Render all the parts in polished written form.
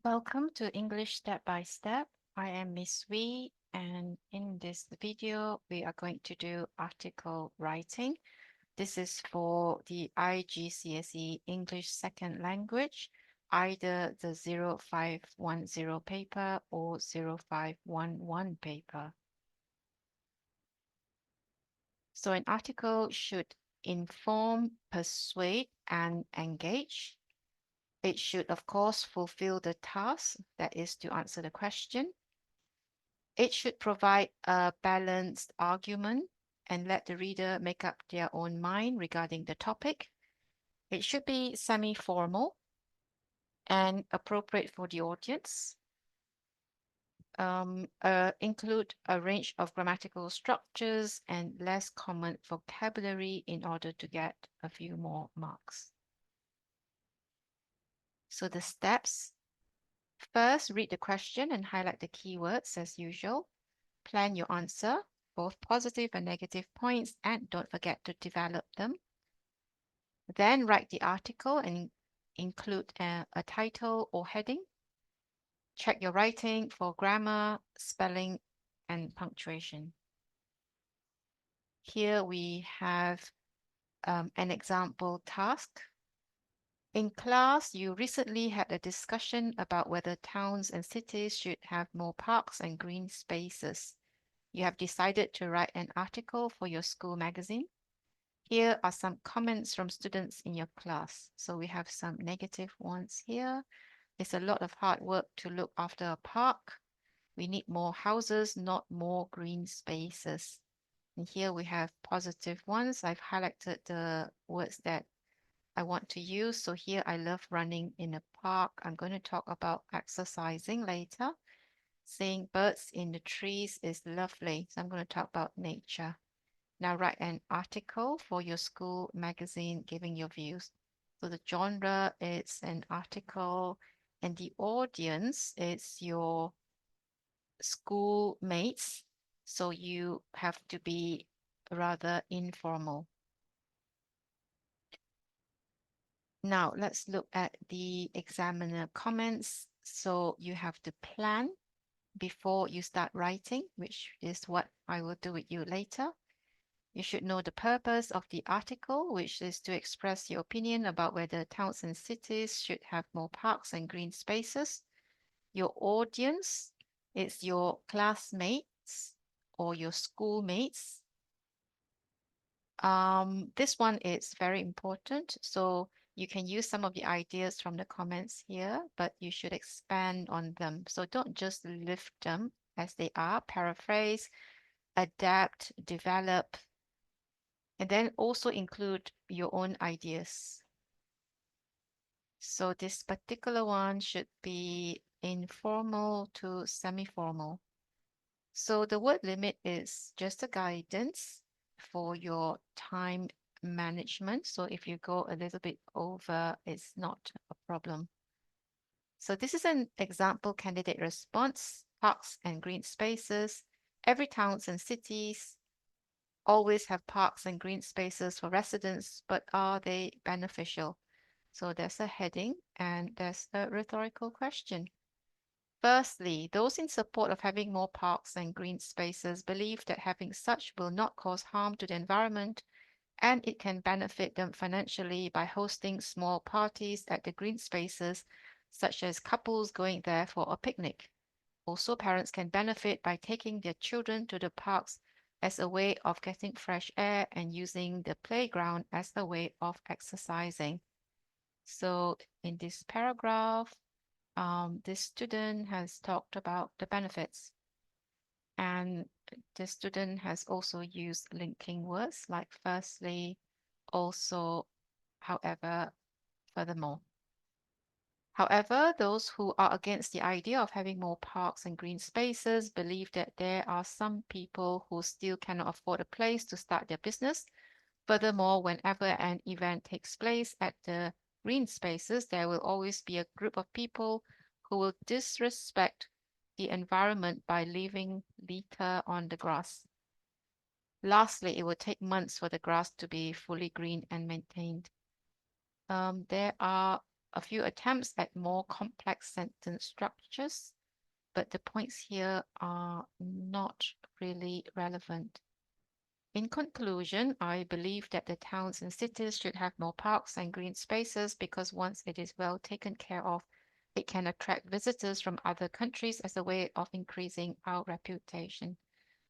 Welcome to English Step by Step. I am Miss Wee, and in this video, we are going to do article writing. This is for the IGCSE English Second Language, either the 0510 paper or 0511 paper. So an article should inform, persuade, and engage. It should, of course, fulfill the task, that is to answer the question. It should provide a balanced argument and let the reader make up their own mind regarding the topic. It should be semi-formal and appropriate for the audience. Include a range of grammatical structures and less common vocabulary in order to get a few more marks. So the steps. First, read the question and highlight the keywords as usual. Plan your answer, both positive and negative points, and don't forget to develop them. Then write the article and include a title or heading. Check your writing for grammar, spelling, and punctuation. Here we have an example task. In class, you recently had a discussion about whether towns and cities should have more parks and green spaces. You have decided to write an article for your school magazine. Here are some comments from students in your class. So we have some negative ones here. It's a lot of hard work to look after a park. We need more houses, not more green spaces. And here we have positive ones. I've highlighted the words that I want to use. So here I love running in a park. I'm going to talk about exercising later. Seeing birds in the trees is lovely. So I'm going to talk about nature. Now write an article for your school magazine giving your views. So the genre is an article and the audience is your schoolmates. So you have to be rather informal. Now let's look at the examiner comments. So you have to plan before you start writing, which is what I will do with you later. You should know the purpose of the article, which is to express your opinion about whether towns and cities should have more parks and green spaces. Your audience is your classmates or your schoolmates. This one is very important. So you can use some of the ideas from the comments here, but you should expand on them. So don't just lift them as they are, paraphrase, adapt, develop, and then also include your own ideas. So this particular one should be informal to semi-formal. So the word limit is just a guidance for your time management. So if you go a little bit over, it's not a problem. So this is an example candidate response, parks and green spaces. Every towns and cities always have parks and green spaces for residents, but are they beneficial? So there's a heading and there's a rhetorical question. Firstly, those in support of having more parks and green spaces believe that having such will not cause harm to the environment and it can benefit them financially by hosting small parties at the green spaces, such as couples going there for a picnic. Also, parents can benefit by taking their children to the parks as a way of getting fresh air and using the playground as a way of exercising. So in this paragraph, this student has talked about the benefits, and the student has also used linking words like firstly, also, however, furthermore. However, those who are against the idea of having more parks and green spaces believe that there are some people who still cannot afford a place to start their business. Furthermore, whenever an event takes place at the green spaces, there will always be a group of people who will disrespect the environment by leaving litter on the grass. Lastly, it will take months for the grass to be fully green and maintained. There are a few attempts at more complex sentence structures, but the points here are not really relevant. In conclusion, I believe that the towns and cities should have more parks and green spaces because once it is well taken care of, it can attract visitors from other countries as a way of increasing our reputation.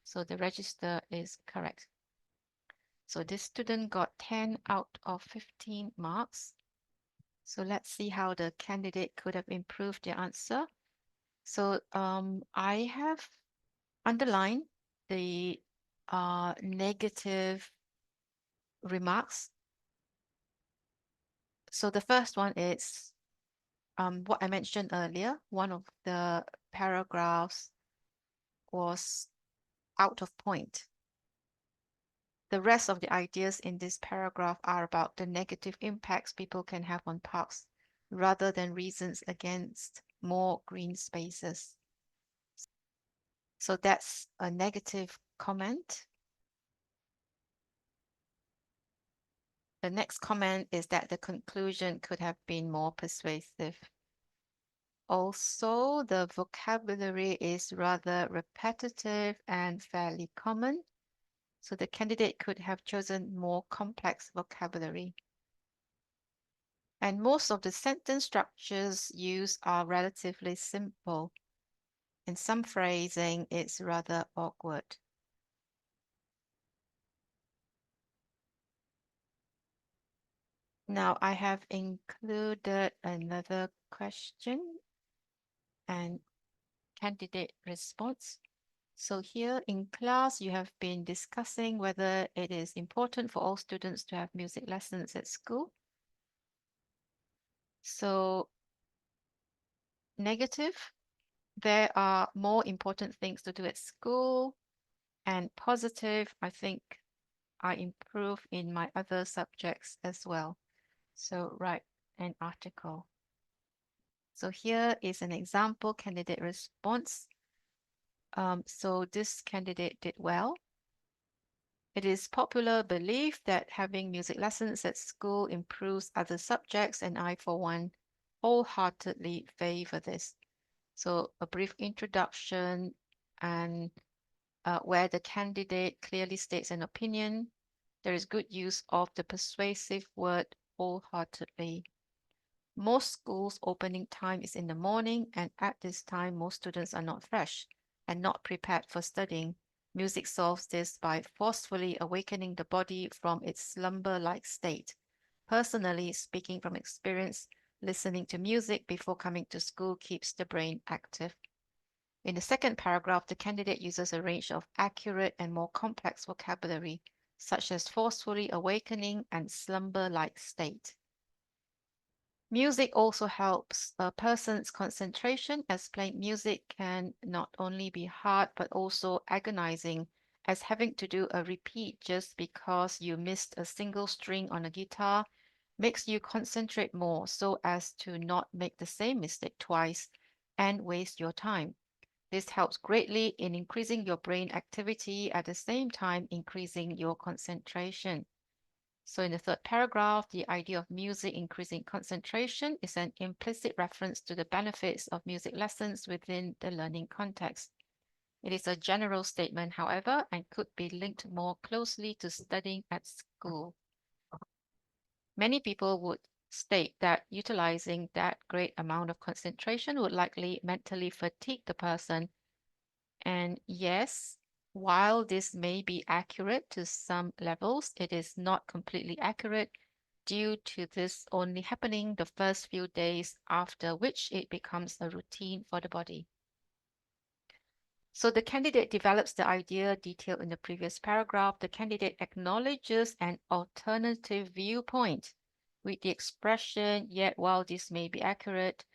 So the register is correct. So this student got 10 out of 15 marks. So let's see how the candidate could have improved their answer. So I have underlined the negative remarks. So the first one is what I mentioned earlier. One of the paragraphs was out of point. The rest of the ideas in this paragraph are about the negative impacts people can have on parks rather than reasons against more green spaces. So that's a negative comment. The next comment is that the conclusion could have been more persuasive. Also, the vocabulary is rather repetitive and fairly common, so the candidate could have chosen more complex vocabulary. And most of the sentence structures used are relatively simple, and some phrasing is rather awkward. Now, I have included another question and candidate response. So here in class, you have been discussing whether it is important for all students to have music lessons at school. So negative, there are more important things to do at school. And positive, I think I improve in my other subjects as well. So write an article. So here is an example candidate response. So this candidate did well. It is popular belief that having music lessons at school improves other subjects, and I, for one, wholeheartedly favor this. So a brief introduction and where the candidate clearly states an opinion. There is good use of the persuasive word wholeheartedly. Most schools' opening time is in the morning, and at this time, most students are not fresh and not prepared for studying. Music solves this by forcefully awakening the body from its slumber-like state. Personally, speaking from experience, listening to music before coming to school keeps the brain active. In the second paragraph, the candidate uses a range of accurate and more complex vocabulary, such as forcefully awakening and slumber-like state. Music also helps a person's concentration, as playing music can not only be hard but also agonizing, as having to do a repeat just because you missed a single string on a guitar makes you concentrate more so as to not make the same mistake twice and waste your time. This helps greatly in increasing your brain activity at the same time increasing your concentration. So in the third paragraph, the idea of music increasing concentration is an implicit reference to the benefits of music lessons within the learning context. It is a general statement, however, and could be linked more closely to studying at school. Many people would state that utilizing that great amount of concentration would likely mentally fatigue the person. And yes, while this may be accurate to some levels, it is not completely accurate due to this only happening the first few days, after which it becomes a routine for the body. So the candidate develops the idea detailed in the previous paragraph. The candidate acknowledges an alternative viewpoint with the expression, yet while this may be accurate,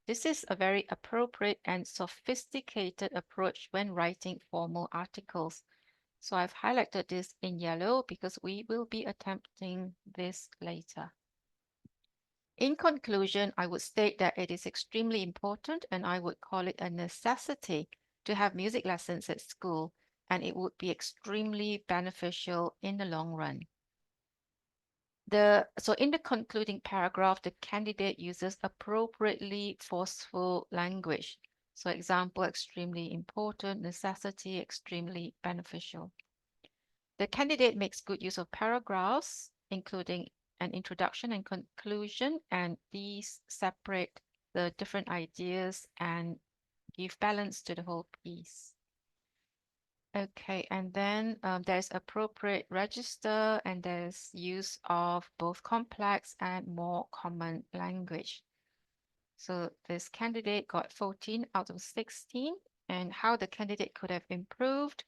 this is a very appropriate and sophisticated approach when writing formal articles. So I've highlighted this in yellow because we will be attempting this later. In conclusion, I would state that it is extremely important and I would call it a necessity to have music lessons at school, and it would be extremely beneficial in the long run. So in the concluding paragraph, the candidate uses appropriately forceful language. So example, extremely important, necessity, extremely beneficial. The candidate makes good use of paragraphs, including an introduction and conclusion, and these separate the different ideas and give balance to the whole piece. Okay, and then there's appropriate register, and there's use of both complex and more common language. So this candidate got 14 out of 16, and how the candidate could have improved,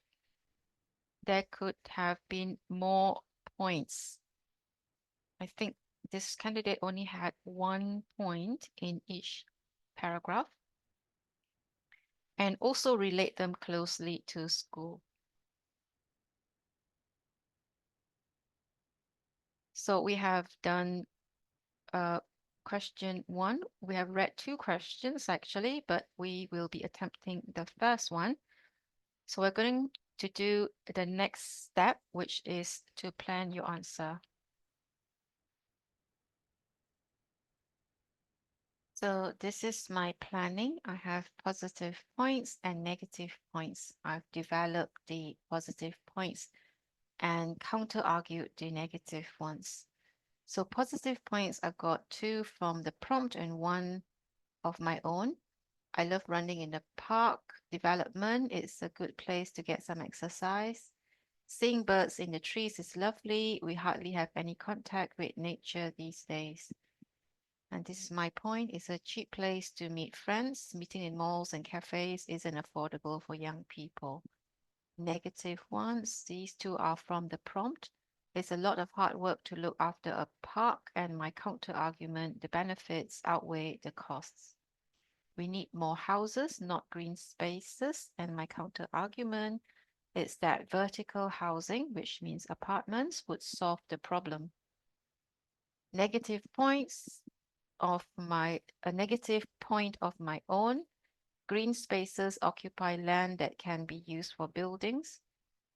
there could have been more points. I think this candidate only had 1 point in each paragraph, and also relate them closely to school. So we have done question 1. We have read 2 questions actually, but we will be attempting the first one. So we're going to do the next step, which is to plan your answer. So this is my planning. I have positive points and negative points. I've developed the positive points and counter-argued the negative ones. So positive points, I've got 2 from the prompt and 1 of my own. I love running in the park. Development is a good place to get some exercise. Seeing birds in the trees is lovely. We hardly have any contact with nature these days. And this is my point. It's a cheap place to meet friends. Meeting in malls and cafes isn't affordable for young people. Negative ones, these 2 are from the prompt. It's a lot of hard work to look after a park, and my counter argument, the benefits outweigh the costs. We need more houses, not green spaces. And my counter argument is that vertical housing, which means apartments, would solve the problem. Negative points a negative point of my own. Green spaces occupy land that can be used for buildings.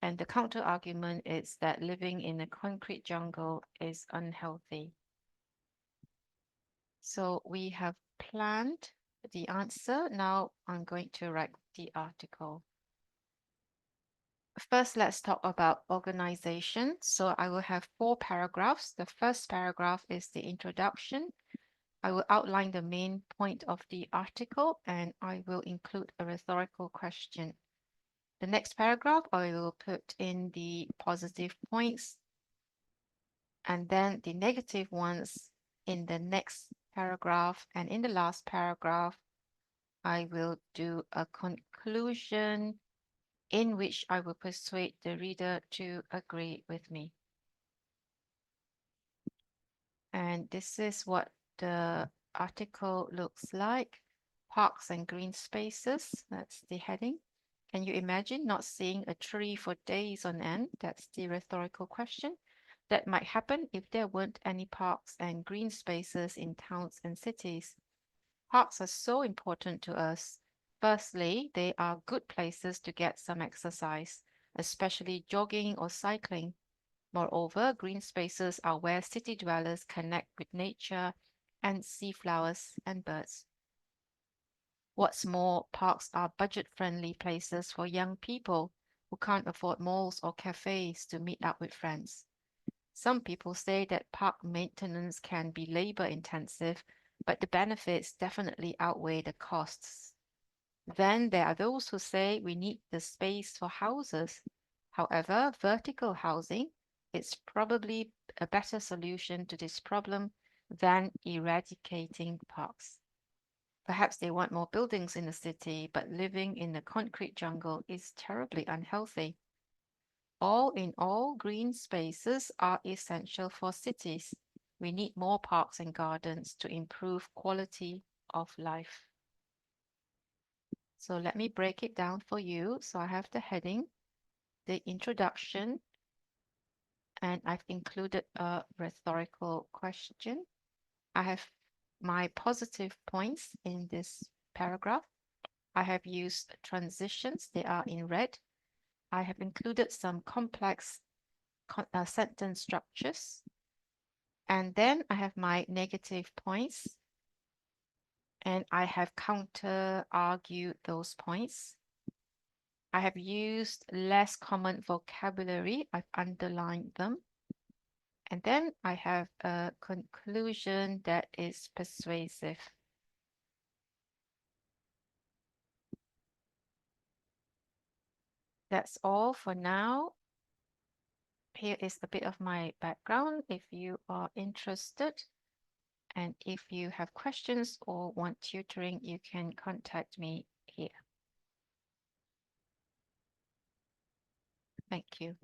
And the counter argument is that living in a concrete jungle is unhealthy. So we have planned the answer. Now I'm going to write the article. First, let's talk about organization. So I will have 4 paragraphs. The first paragraph is the introduction. I will outline the main point of the article, and I will include a rhetorical question. The next paragraph, I will put in the positive points, and then the negative ones in the next paragraph. And in the last paragraph, I will do a conclusion in which I will persuade the reader to agree with me. And this is what the article looks like. Parks and green spaces, that's the heading. Can you imagine not seeing a tree for days on end? That's the rhetorical question. That might happen if there weren't any parks and green spaces in towns and cities. Parks are so important to us. Firstly, they are good places to get some exercise, especially jogging or cycling. Moreover, green spaces are where city dwellers connect with nature and see flowers and birds. What's more, parks are budget-friendly places for young people who can't afford malls or cafes to meet up with friends. Some people say that park maintenance can be labor-intensive, but the benefits definitely outweigh the costs. Then there are those who say we need the space for houses. However, vertical housing is probably a better solution to this problem than eradicating parks. Perhaps they want more buildings in the city, but living in the concrete jungle is terribly unhealthy. All in all, green spaces are essential for cities. We need more parks and gardens to improve quality of life. So let me break it down for you. So I have the heading, the introduction, and I've included a rhetorical question. I have my positive points in this paragraph. I have used transitions, they are in red. I have included some complex sentence structures. And then I have my negative points, and I have counter-argued those points. I have used less common vocabulary. I've underlined them. And then I have a conclusion that is persuasive. That's all for now. Here is a bit of my background if you are interested. And if you have questions or want tutoring, you can contact me here. Thank you.